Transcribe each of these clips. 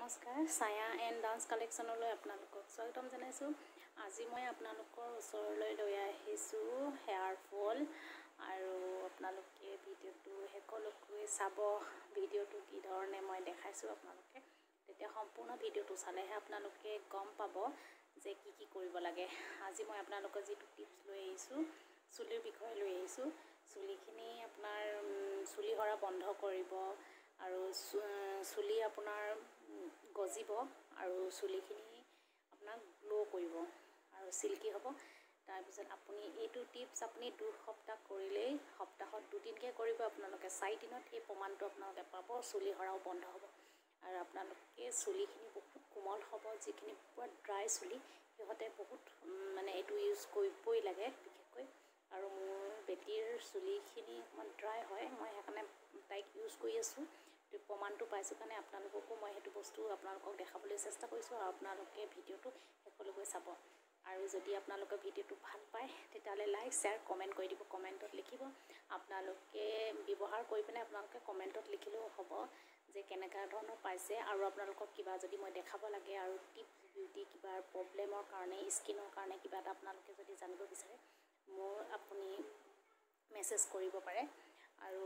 নমস্কাৰ, ছায়া and dance কালেকশ্যনলৈ আপোনালোকক স্বাগতম জনাইছোঁ। আজি মই আপোনালোকৰ ওচৰলৈ লৈ আহিছোঁ হেয়াৰ ফল, আৰু আপোনালোকে ভিডিঅ'টো শেষলৈকে চাব। ভিডিঅ'টো কি ধৰণে মই দেখাইছোঁ আপোনালোকে তেতিয়া সম্পূৰ্ণ ভিডিঅ'টো চালেহে আপোনালোকে গম পাব যে কি কৰিব লাগে। আজি মই আপোনালোকৰ যিটো টিপছ লৈ আহিছোঁ, চুলিৰ বিষয়ে লৈ আহিছোঁ। চুলিখিনি আপোনাৰ চুলি সৰা বন্ধ কৰিব আৰু চুলি আপোনাৰ গজিব আৰু চুলিখিনি আপোনাক গ্ল' কৰিব আৰু চিল্কি হ'ব। তাৰপিছত আপুনি এইটো টিপছ আপুনি 2 সপ্তাহ কৰিলেই, সপ্তাহত 2 দিনকৈ কৰিব আপোনালোকে, 4 দিনত এই প্ৰমাণটো আপোনালোকে পাব। চুলি সৰাও বন্ধ হ'ব আৰু আপোনালোকে চুলিখিনি বহুত কোমল হ'ব। যিখিনি পুৰা ড্ৰাই চুলি সিহঁতে বহুত এইটো ইউজ কৰিবই লাগে বিশেষকৈ। আৰু মোৰ বেটীৰ চুলিখিনি অকণমান ড্ৰাই হয়, মই সেইকাৰণে তাইক ইউজ কৰি আছোঁ। প্ৰমাণটো পাইছোঁ কাৰণে আপোনালোককো মই সেইটো বস্তু আপোনালোকক দেখাবলৈ চেষ্টা কৰিছোঁ, আৰু আপোনালোকে ভিডিঅ'টো শেষলৈকে চাব। আৰু যদি আপোনালোকে ভিডিঅ'টো ভাল পায় তেতিয়াহ'লে লাইক, শ্বেয়াৰ, কমেণ্ট কৰি দিব। কমেণ্টত লিখিব আপোনালোকে ব্যৱহাৰ কৰি পিনে আপোনালোকে কমেণ্টত লিখিলেও হ'ব যে কেনেকুৱা ধৰণৰ পাইছে, আৰু আপোনালোকক কিবা যদি মই দেখাব লাগে আৰু টিপছ বিউটি কিবা প্ৰব্লেমৰ কাৰণে, স্কিনৰ কাৰণে কিবা এটা আপোনালোকে যদি জানিব বিচাৰে মোৰ আপুনি মেছেজ কৰিব পাৰে। আৰু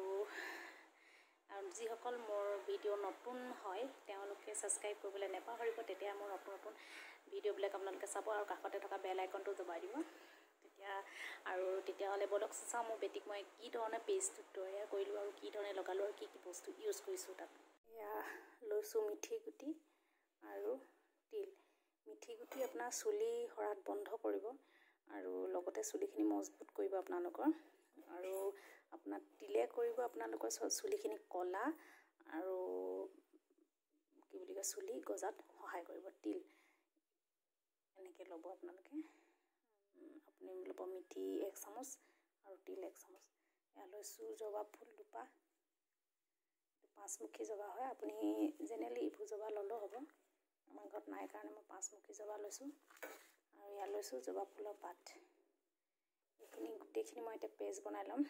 যিসকল মোৰ ভিডিঅ' নতুন হয় তেওঁলোকে ছাবস্ক্ৰাইব কৰিবলৈ নাপাহৰিব, তেতিয়া মোৰ নতুন নতুন ভিডিঅ'বিলাক আপোনালোকে চাব আৰু কাষতে থকা বেল আইকনটো দবাই দিব তেতিয়াহ'লে বলক চাওঁ মোৰ বেটীক মই কি ধৰণে পেষ্টটো তৈয়াৰ কৰিলোঁ আৰু কি ধৰণে লগালোঁ আৰু কি বস্তু ইউজ কৰিছোঁ তাত। এয়া লৈছোঁ মিঠি গুটি আৰু তিল। মিঠি গুটি আপোনাৰ চুলি সৰাত বন্ধ কৰিব আৰু লগতে চুলিখিনি মজবুত কৰিব আপোনালোকৰ, আৰু আপোনাৰ তিলে কৰিব আপোনালোকৰ চুলিখিনি ক'লা আৰু কি বুলি কয় চুলি গজাত সহায় কৰিব। তিল এনেকৈ ল'ব আপোনালোকে, আপুনি ল'ব মিঠি 1 চামুচ আৰু তিল 1 চামুচ। এয়া লৈছোঁ জবা ফুল দুপা, 5মুখী জবা হয়, আপুনি জেনেৰেলি ইভু জবা ল'লেও হ'ব। আমাৰ ঘৰত নাই কাৰণে মই 5মুখী জবা লৈছোঁ। আৰু ইয়াত লৈছোঁ জবা ফুলৰ পাত। এইখিনি গোটেইখিনি মই এতিয়া পেষ্ট বনাই ল'ম।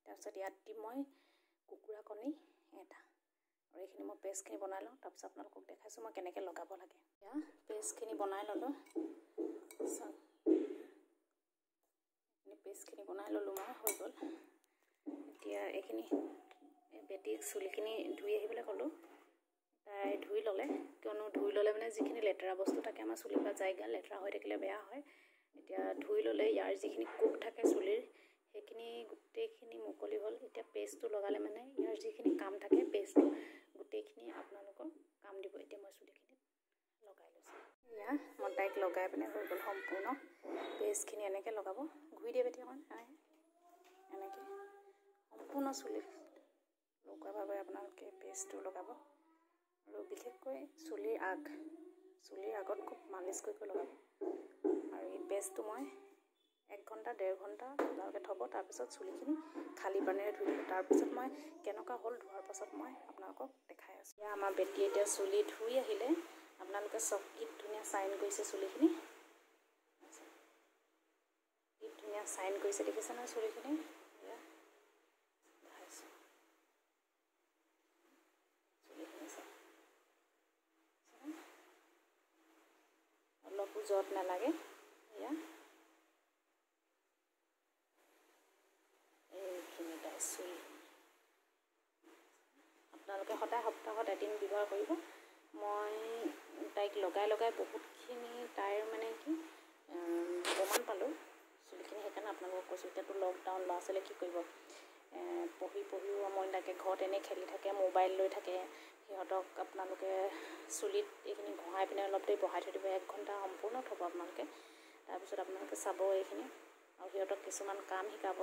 তাৰপিছত ইয়াত দিম মই কুকুৰা কণী 1টা, আৰু এইখিনি মই পেষ্টখিনি বনাই লওঁ। তাৰপিছত আপোনালোকক দেখাইছোঁ মই কেনেকৈ লগাব লাগে। এতিয়া পেষ্টখিনি বনাই ল'লোঁ, পেষ্টখিনি বনাই ল'লোঁ মই, হৈ গ'ল। এতিয়া এইখিনি বেটীক চুলিখিনি ধুই আহিবলৈ ক'লোঁ। তাই ধুই ল'লে, কিয়নো ধুই ল'লে যিখিনি লেতেৰা বস্তু থাকে আমাৰ চুলিৰ পৰা যায়গৈ, লেতেৰা হৈ থাকিলে বেয়া হয়। এতিয়া ধুই ল'লে ইয়াৰ যিখিনি কোষ থাকে চুলিৰ সেইখিনি গোটেইখিনি মুকলি হ'ল। এতিয়া পেষ্টটো লগালে ইয়াৰ যিখিনি কাম থাকে পেষ্টটো গোটেইখিনি আপোনালোকৰ কাম দিব। এতিয়া মই চুলিখিনিত লগাই লৈছোঁ। এয়া মই তাইক লগাই পিনে হৈ গ'ল সম্পূৰ্ণ। পেষ্টখিনি এনেকৈ লগাব, ঘূৰি দিয়ে বেটী অকণ, এনেকৈ সম্পূৰ্ণ চুলিত লগোৱাভাৱে আপোনালোকে পেষ্টটো লগাব। আৰু বিশেষকৈ চুলিৰ আগত খুব মালিচ কৰি লগাব। আৰু এই পেষ্টটো মই 1 ঘণ্টা 1.5 ঘণ্টা আপোনালোকে থ'ব। তাৰপিছত চুলিখিনি খালী পানীৰে ধুই দিব। তাৰপিছত মই কেনেকুৱা হ'ল ধোৱাৰ পাছত মই আপোনালোকক দেখাই আছোঁ। এতিয়া আমাৰ বেটী এতিয়া চুলি ধুই আহিলে, আপোনালোকে চব কি ধুনীয়া চাইন কৰিছে চুলিখিনি, কি ধুনীয়া চাইন কৰিছে দেখিছে নহয় চুলিখিনি। অলপো জত নালাগে। এয়া এইখিনি তাই চুলি আপোনালোকে সদায় সপ্তাহত এদিন ব্যৱহাৰ কৰিব। মই তাইক লগাই বহুতখিনি তাইৰ কি প্ৰমাণ পালোঁ চুলিখিনি, সেইকাৰণে আপোনালোকক কৈছোঁ। এতিয়াতো লকডাউন, ল'ৰা ছোৱালীয়ে কি কৰিব, পঢ়িও আমনি লাগে, ঘৰত এনেই খেলি থাকে, মোবাইল লৈ থাকে। সিহঁতক আপোনালোকে চুলিত এইখিনি ঘঁহাই পিনে অলপ দেৰি বহাই থৈ দিব, 1 ঘণ্টা সম্পূৰ্ণ থ'ব আপোনালোকে। তাৰপিছত আপোনালোকে চাব এইখিনি, আৰু সিহঁতক কিছুমান কাম শিকাব